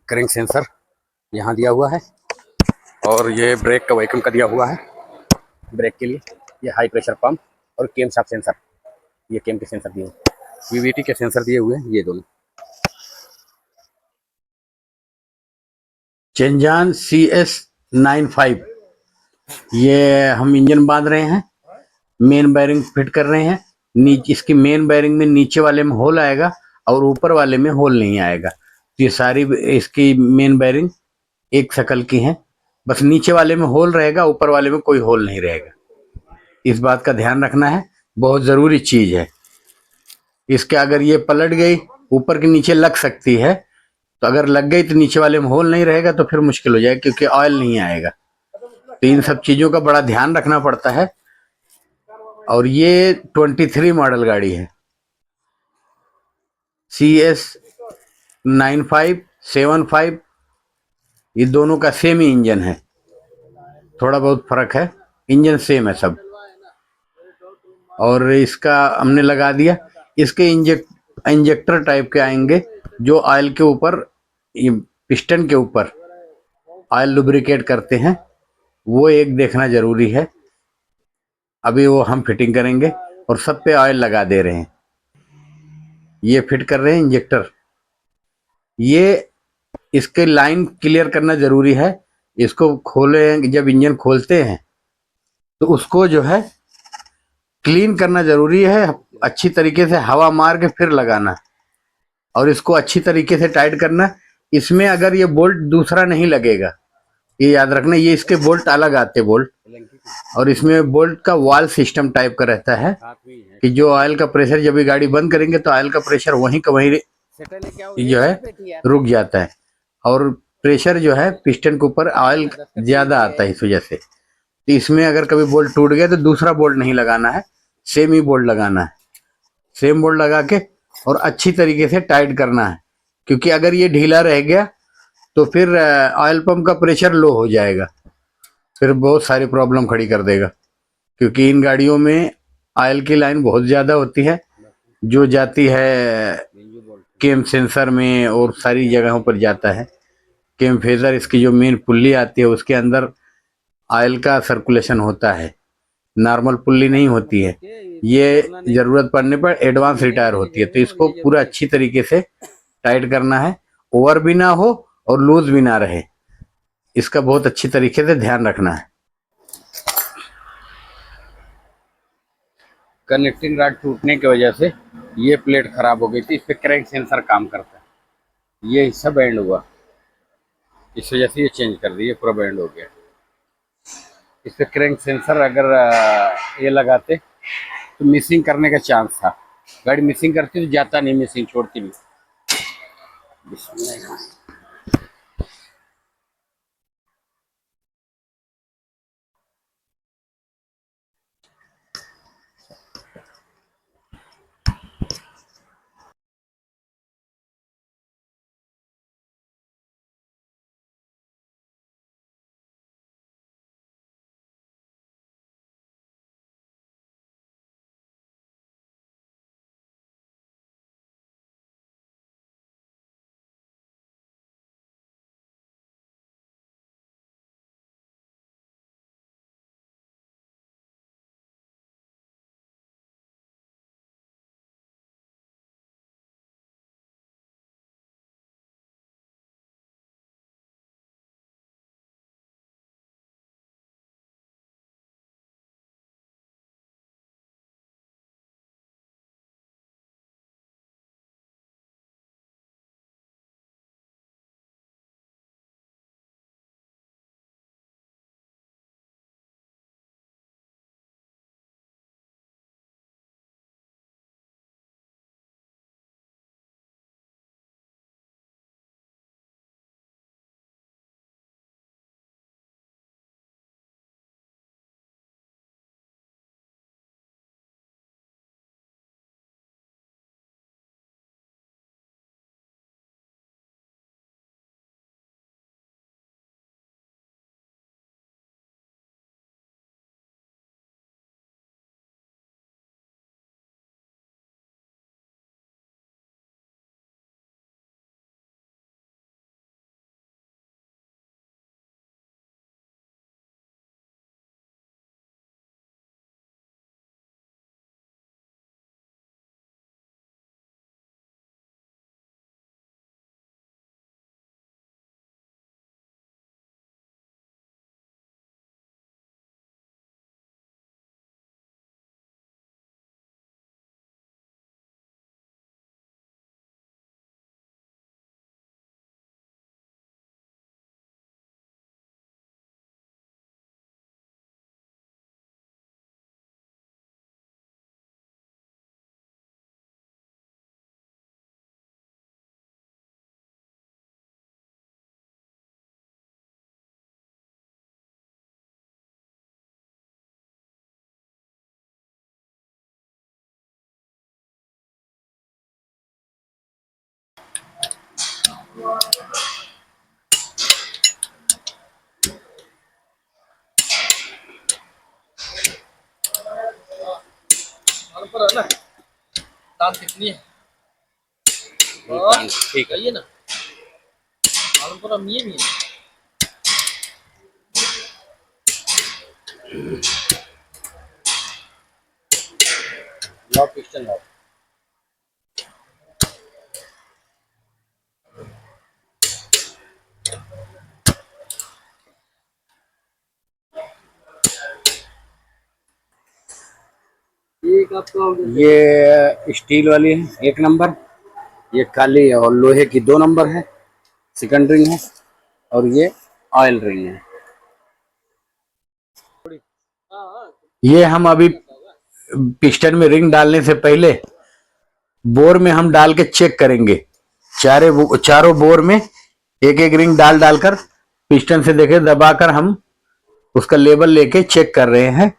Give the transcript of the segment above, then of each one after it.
Crank sensor यहाँ दिया हुआ है और ये ब्रेक का वैक्यूम का दिया हुआ है ब्रेक के लिए। ये हाई प्रेशर पंप और केम शाफ्ट सेंसर, ये केम के सेंसर दिए, वीवीटी के सेंसर दिए हुए हैं ये दोनों। चेंजान CS95 ये हम इंजन बांध रहे हैं, मेन बैरिंग फिट कर रहे हैं। नीचे इसकी मेन बैरिंग में नीचे वाले में होल आएगा और ऊपर वाले में होल नहीं आएगा। तो ये सारी इसकी मेन बैरिंग एक शकल की है, बस नीचे वाले में होल रहेगा, ऊपर वाले में कोई होल नहीं रहेगा। इस बात का ध्यान रखना है, बहुत ज़रूरी चीज़ है। इसके अगर ये पलट गई ऊपर के नीचे लग सकती है, तो अगर लग गई तो नीचे वाले में होल नहीं रहेगा तो फिर मुश्किल हो जाएगा क्योंकि ऑयल नहीं आएगा। तो इन सब चीज़ों का बड़ा ध्यान रखना पड़ता है। और ये 23 मॉडल गाड़ी है, CS9575, ये दोनों का सेम ही इंजन है, थोड़ा बहुत फर्क है, इंजन सेम है सब। और इसका हमने लगा दिया। इसके इंजेक्टर टाइप के आएंगे जो ऑयल के ऊपर, पिस्टन के ऊपर ऑयल लुब्रिकेट करते हैं, वो एक देखना जरूरी है। अभी वो हम फिटिंग करेंगे और सब पे ऑयल लगा दे रहे हैं। ये फिट कर रहे हैं इंजेक्टर। ये इसके लाइन क्लियर करना जरूरी है। इसको खोले, जब इंजन खोलते हैं तो उसको जो है क्लीन करना जरूरी है, अच्छी तरीके से हवा मार के फिर लगाना और इसको अच्छी तरीके से टाइट करना। इसमें अगर ये बोल्ट दूसरा नहीं लगेगा, ये याद रखना, ये इसके बोल्ट अलग आते बोल्ट, और इसमें बोल्ट का वाल सिस्टम टाइप का रहता है कि जो ऑयल का प्रेशर, जब ये गाड़ी बंद करेंगे तो ऑयल का प्रेशर वहीं का वहीं जो है रुक जाता है और प्रेशर जो है पिस्टन के ऊपर ऑयल ज्यादा आता है इस वजह से। तो इसमें अगर कभी बोल्ट टूट गया तो दूसरा बोल्ट नहीं लगाना है, सेम ही बोल्ट लगाना है। सेम बोल्ट लगा के और अच्छी तरीके से टाइट करना है, क्योंकि अगर ये ढीला रह गया तो फिर ऑयल पंप का प्रेशर लो हो जाएगा, फिर बहुत सारी प्रॉब्लम खड़ी कर देगा। क्योंकि इन गाड़ियों में ऑयल की लाइन बहुत ज़्यादा होती है जो जाती है केम सेंसर में और सारी जगहों पर जाता है। केम फेजर, इसकी जो मेन पुल्ली आती है उसके अंदर ऑयल का सर्कुलेशन होता है, नॉर्मल पुल्ली नहीं होती है। ये ज़रूरत पड़ने पर एडवांस रिटायर होती है। तो इसको पूरा अच्छी तरीके से टाइट करना है, ओवर भी ना हो और लूज भी ना रहे, इसका बहुत अच्छी तरीके से ध्यान रखना है। कनेक्टिंग रॉड टूटने की वजह से ये प्लेट खराब हो गई थी, इस पे क्रैंक सेंसर काम करता है। ये हिस्सा बैंड हुआ, इस वजह से ये चेंज कर दिया, पूरा बैंड हो गया। इस पे क्रैंक सेंसर अगर ये लगाते तो मिसिंग करने का चांस था। गाड़ी मिसिंग करती तो जाता नहीं, मिसिंग छोड़ती नहीं। दाल कितनी है? ठीक है ना, मालूम पूरा मिये मिये। लाओ पिस्टन लाओ। ये स्टील वाली है 1 नंबर, ये काली और लोहे की 2 नंबर है, सेकंड रिंग है, और ये ऑयल रिंग है। ये हम अभी पिस्टन में रिंग डालने से पहले बोर में हम डाल के चेक करेंगे। चारों बोर में एक एक रिंग डालकर पिस्टन से देखे दबाकर हम उसका लेवल लेके चेक कर रहे हैं।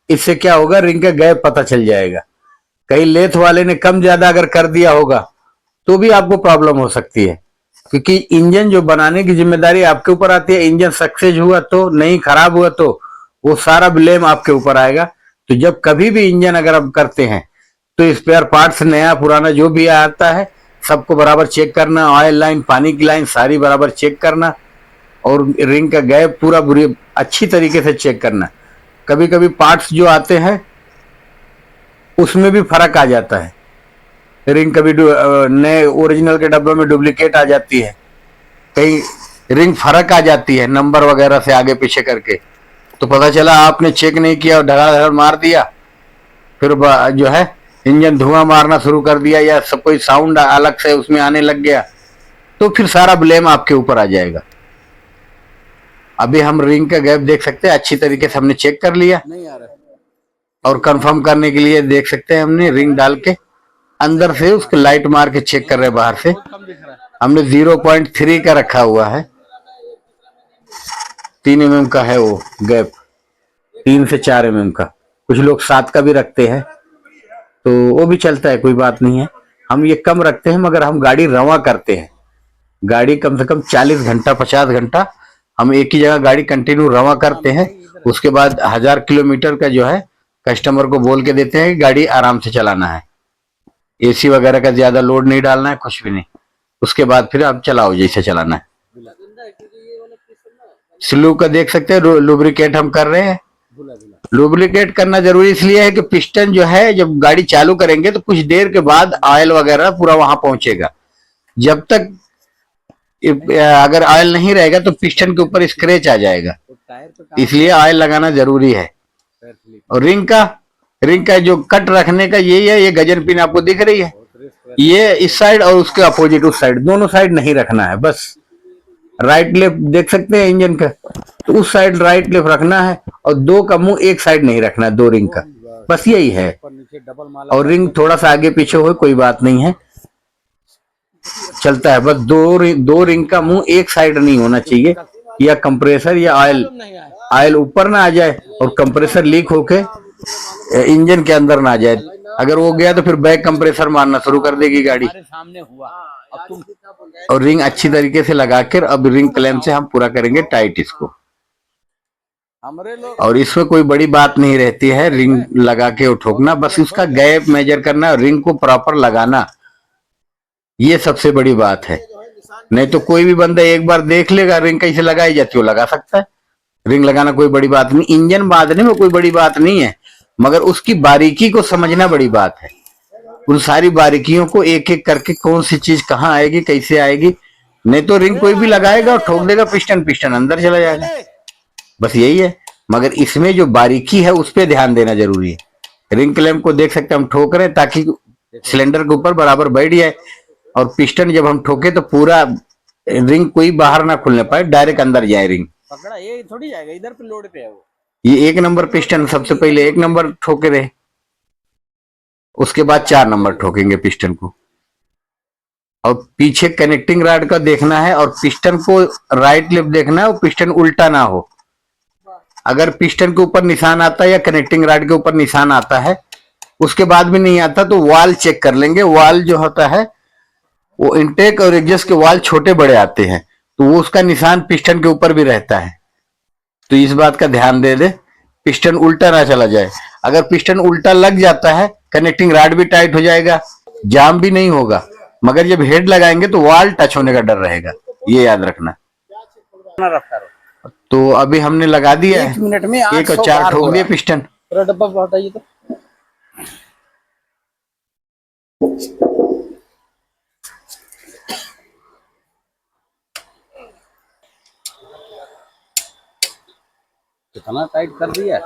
इससे क्या होगा, रिंग का गैप पता चल जाएगा। कहीं लेथ वाले ने कम ज्यादा अगर कर दिया होगा तो भी आपको प्रॉब्लम हो सकती है, क्योंकि इंजन जो बनाने की जिम्मेदारी आपके ऊपर आती है। इंजन सक्सेस हुआ तो, नहीं खराब हुआ तो वो सारा ब्लेम आपके ऊपर आएगा। तो जब कभी भी इंजन अगर आप करते हैं तो स्पेयर पार्ट्स नया पुराना जो भी आता है सबको बराबर चेक करना, ऑयल लाइन, पानी की लाइन सारी बराबर चेक करना, और रिंग का गैप पूरा बुरी अच्छी तरीके से चेक करना। कभी कभी पार्ट्स जो आते हैं उसमें भी फर्क आ जाता है। रिंग कभी नए ओरिजिनल के डब्बे में डुप्लीकेट आ जाती है, कहीं रिंग फर्क आ जाती है नंबर वगैरह से आगे पीछे करके, तो पता चला आपने चेक नहीं किया और धड़ाधड़ मार दिया, फिर जो है इंजन धुआं मारना शुरू कर दिया या सब कोई साउंड अलग से उसमें आने लग गया, तो फिर सारा ब्लेम आपके ऊपर आ जाएगा। अभी हम रिंग का गैप देख सकते हैं, अच्छी तरीके से हमने चेक कर लिया, नहीं आ रहा, और कंफर्म करने के लिए देख सकते हैं हमने रिंग डाल के अंदर से उसके लाइट मार के चेक कर रहे हैं। बाहर से हमने 0.3 का रखा हुआ है, 3 mm का है वो गैप, 3 से 4 mm का। कुछ लोग 7 का भी रखते हैं तो वो भी चलता है, कोई बात नहीं है। हम ये कम रखते हैं, मगर हम गाड़ी रवा करते हैं। गाड़ी कम से कम 40 घंटा 50 घंटा हम एक ही जगह गाड़ी कंटिन्यू रवा करते हैं। उसके बाद 1000 किलोमीटर का जो है कस्टमर को बोल के देते हैं कि गाड़ी आराम से चलाना है, एसी वगैरह का ज्यादा लोड नहीं डालना है, कुछ भी नहीं। उसके बाद फिर आप चलाओ जैसे चलाना है। स्लू का देख सकते हैं, लुब्रिकेट हम कर रहे हैं। लुब्रिकेट करना जरूरी इसलिए है कि पिस्टन जो है जब गाड़ी चालू करेंगे तो कुछ देर के बाद ऑयल वगैरह पूरा वहां पहुंचेगा। जब तक अगर ऑयल नहीं रहेगा तो पिस्टन के ऊपर स्क्रैच आ जाएगा, इसलिए ऑयल लगाना जरूरी है। और रिंग का जो कट रखने का यही है, ये गजन पिन आपको दिख रही है, ये इस साइड और उसके अपोजिट उस साइड, दोनों साइड नहीं रखना है। बस राइट लेफ्ट देख सकते हैं इंजन का, तो उस साइड राइट लेफ्ट रखना है, और 2 का मुंह एक साइड नहीं रखना है, 2 रिंग का, बस यही है। और रिंग थोड़ा सा आगे पीछे हो कोई बात नहीं है, चलता है। बस 2 रिंग का मुंह एक साइड नहीं होना चाहिए, या कंप्रेसर या ऑयल ऊपर ना आ जाए और कंप्रेसर लीक होके इंजन के अंदर ना आ जाए। अगर वो गया तो फिर बैक कंप्रेसर मारना शुरू कर देगी गाड़ी। और रिंग अच्छी तरीके से लगाकर अब रिंग क्लैंप से हम पूरा करेंगे टाइट इसको। और इसमें कोई बड़ी बात नहीं रहती है, रिंग लगा के ठोकना, बस उसका गैप मेजर करना और रिंग को प्रॉपर लगाना, ये सबसे बड़ी बात है। नहीं तो कोई भी बंदा एक बार देख लेगा रिंग कैसे लगाई जाती है, वो लगा सकता है। रिंग लगाना कोई बड़ी बात नहीं, इंजन बांधने में कोई बड़ी बात नहीं है, मगर उसकी बारीकी को समझना बड़ी बात है। उन सारी बारीकियों को एक एक करके कौन सी चीज कहाँ आएगी, कैसे आएगी, नहीं तो रिंग कोई भी लगाएगा और ठोक देगा, पिस्टन अंदर चला जाएगा, बस यही है। मगर इसमें जो बारीकी है उस पर ध्यान देना जरूरी है। रिंग क्लैंप को देख सकते हैं हम ठोक रहे हैं ताकि सिलेंडर के ऊपर बराबर बैठ जाए, और पिस्टन जब हम ठोके तो पूरा रिंग कोई बाहर ना खुलने पाए, डायरेक्ट अंदर जाए रिंग। पकड़ा ये थोड़ी जाएगा, इधर पे लोड पे है वो। ये 1 नंबर पिस्टन, सबसे पहले 1 नंबर ठोके रहे, उसके बाद 4 नंबर ठोकेंगे पिस्टन को। और पीछे कनेक्टिंग रॉड का देखना है, और पिस्टन को राइट लेफ्ट देखना है, और पिस्टन उल्टा ना हो। अगर पिस्टन के ऊपर निशान आता है या कनेक्टिंग रॉड के ऊपर निशान आता है, उसके बाद भी नहीं आता तो वाल चेक कर लेंगे। वाल जो होता है वो इनटेक और एग्जॉस्ट के वाल छोटे बड़े आते हैं, तो वो उसका निशान पिस्टन के ऊपर भी रहता है। तो इस बात का ध्यान दे दे, पिस्टन उल्टा ना चला जाए। अगर पिस्टन उल्टा लग जाता है, कनेक्टिंग रॉड भी टाइट हो जाएगा, जाम भी नहीं होगा, मगर जब हेड लगाएंगे तो वाल टच होने का डर रहेगा, ये याद रखना। तो अभी हमने लगा दिया है, 1 मिनट में 1 और 800 4 बार हो ठोक रहा दिए है। पिस्टन। पूरा डब्बा हटाइए तो। कितना टाइट कर दिया।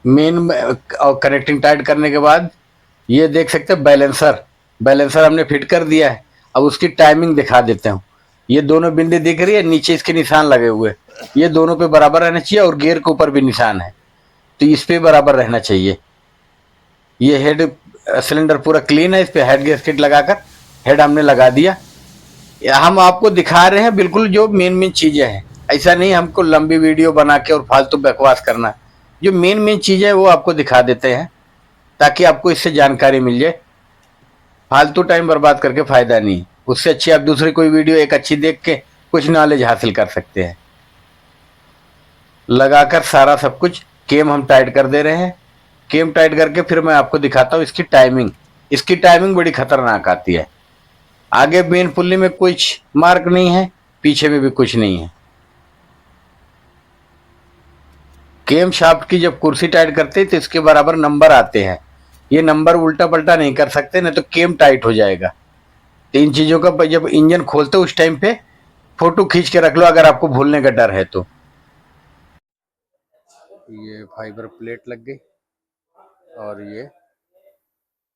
मेन और कनेक्टिंग टाइट करने के बाद ये देख सकते हैं बैलेंसर, बैलेंसर हमने फिट कर दिया है। अब उसकी टाइमिंग दिखा देते हूँ। ये दोनों बिंदी दिख रही है, नीचे इसके निशान लगे हुए, ये दोनों पे बराबर रहना चाहिए, और गियर के ऊपर भी निशान है, तो इस पे बराबर रहना चाहिए। ये हेड सिलेंडर पूरा क्लीन है, इस पे हेड गैस्केट लगाकर हेड हमने लगा दिया। हम आपको दिखा रहे हैं बिल्कुल जो मेन मेन चीजें हैं, ऐसा नहीं हमको लंबी वीडियो बना के और फालतू बकवास करना। जो मेन मेन चीजें हैं वो आपको दिखा देते हैं, ताकि आपको इससे जानकारी मिल जाए। फालतू टाइम बर्बाद करके फायदा नहीं, उससे अच्छी आप दूसरी कोई वीडियो एक अच्छी देख के कुछ नॉलेज हासिल कर सकते हैं। लगाकर सारा सब कुछ केम हम टाइट कर दे रहे हैं। केम टाइट करके फिर मैं आपको दिखाता हूँ इसकी टाइमिंग। इसकी टाइमिंग बड़ी खतरनाक आती है। आगे मेन पुल्ली में कुछ मार्क नहीं है, पीछे में भी कुछ नहीं है। केम शाफ्ट की जब कुर्सी टाइट करते हैं तो इसके बराबर नंबर आते हैं। ये नंबर उल्टा पल्टा नहीं कर सकते, नहीं तो केम टाइट हो जाएगा। तो इन चीजों का जब इंजन खोलते हो उस टाइम पे फोटो खींच के रख लो, अगर आपको भूलने का डर है तो। ये फाइबर प्लेट लग गई, और ये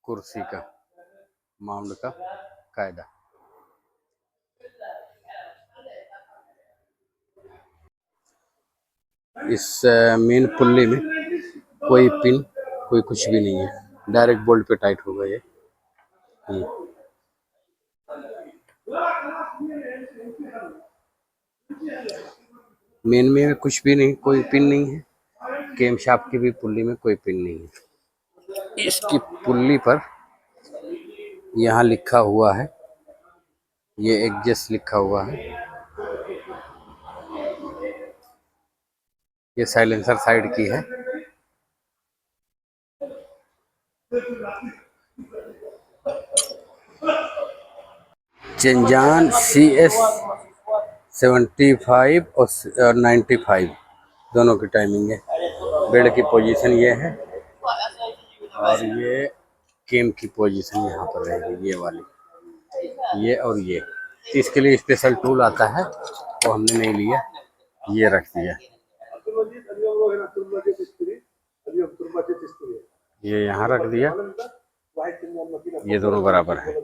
कुर्सी का माउंट का कायदा। इस मेन पुल्ली में कोई पिन कोई कुछ भी नहीं है, डायरेक्ट बोल्ट पे टाइट होगा ये। मेन में कुछ भी नहीं, कोई पिन नहीं है। केम शाफ्ट की भी पुल्ली में कोई पिन नहीं है। इसकी पुल्ली पर यहाँ लिखा हुआ है, ये एग्जस्ट लिखा हुआ है। ये साइलेंसर साइड की है। चेंजान CS75 और 95 दोनों की टाइमिंग है। बेल्ट की पोजीशन ये है, और ये केम की पोजीशन यहाँ पर रहेगी, ये वाली, ये और ये। इसके लिए स्पेशल टूल आता है, वो हमने नहीं लिया, ये रख दिया। ये यहाँ रख दिया, ये दोनों बराबर है।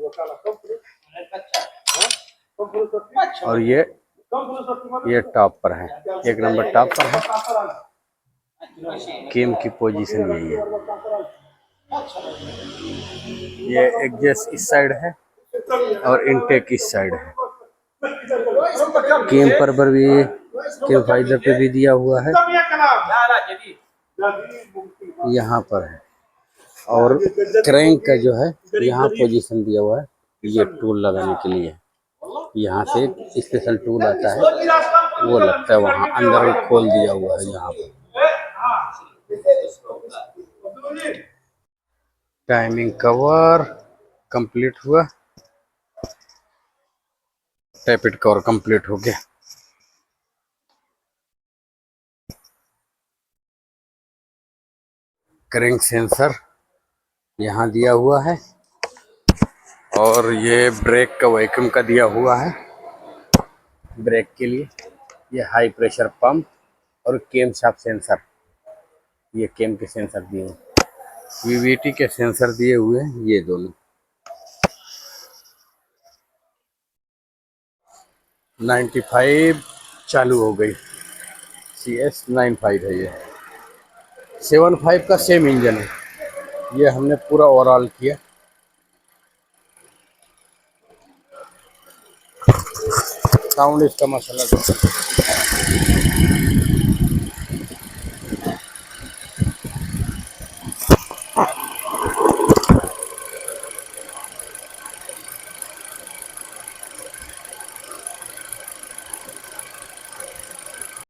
और ये टॉप पर है, 1 नंबर टॉप पर है। केम की पोजीशन यही है। ये एग्जस्ट इस साइड है और इनटेक इस साइड है। केम पर भी, केम फाइजर पे भी दिया हुआ है, यहाँ पर है। और क्रैंक का जो है यहाँ पोजीशन दिया हुआ है, ये टूल लगाने के लिए। यहाँ से एक स्पेशल टूल आता है, वो लगता है वहाँ अंदर में खोल दिया हुआ है यहाँ पर। टाइमिंग कवर कंप्लीट हुआ, टैपिट कवर कंप्लीट हो गया। क्रैंक सेंसर यहाँ दिया हुआ है, और ये ब्रेक का वैक्यूम का दिया हुआ है, ब्रेक के लिए। ये हाई प्रेशर पंप और केम शाफ्ट सेंसर, ये केम के सेंसर दिए हुए, वीवीटी के सेंसर दिए हुए हैं ये दोनों। 95 चालू हो गई, CS95 है ये। 7.5 का सेम इंजन है। ये हमने पूरा ओवरऑल किया। साउंड इसका माशाल्लाह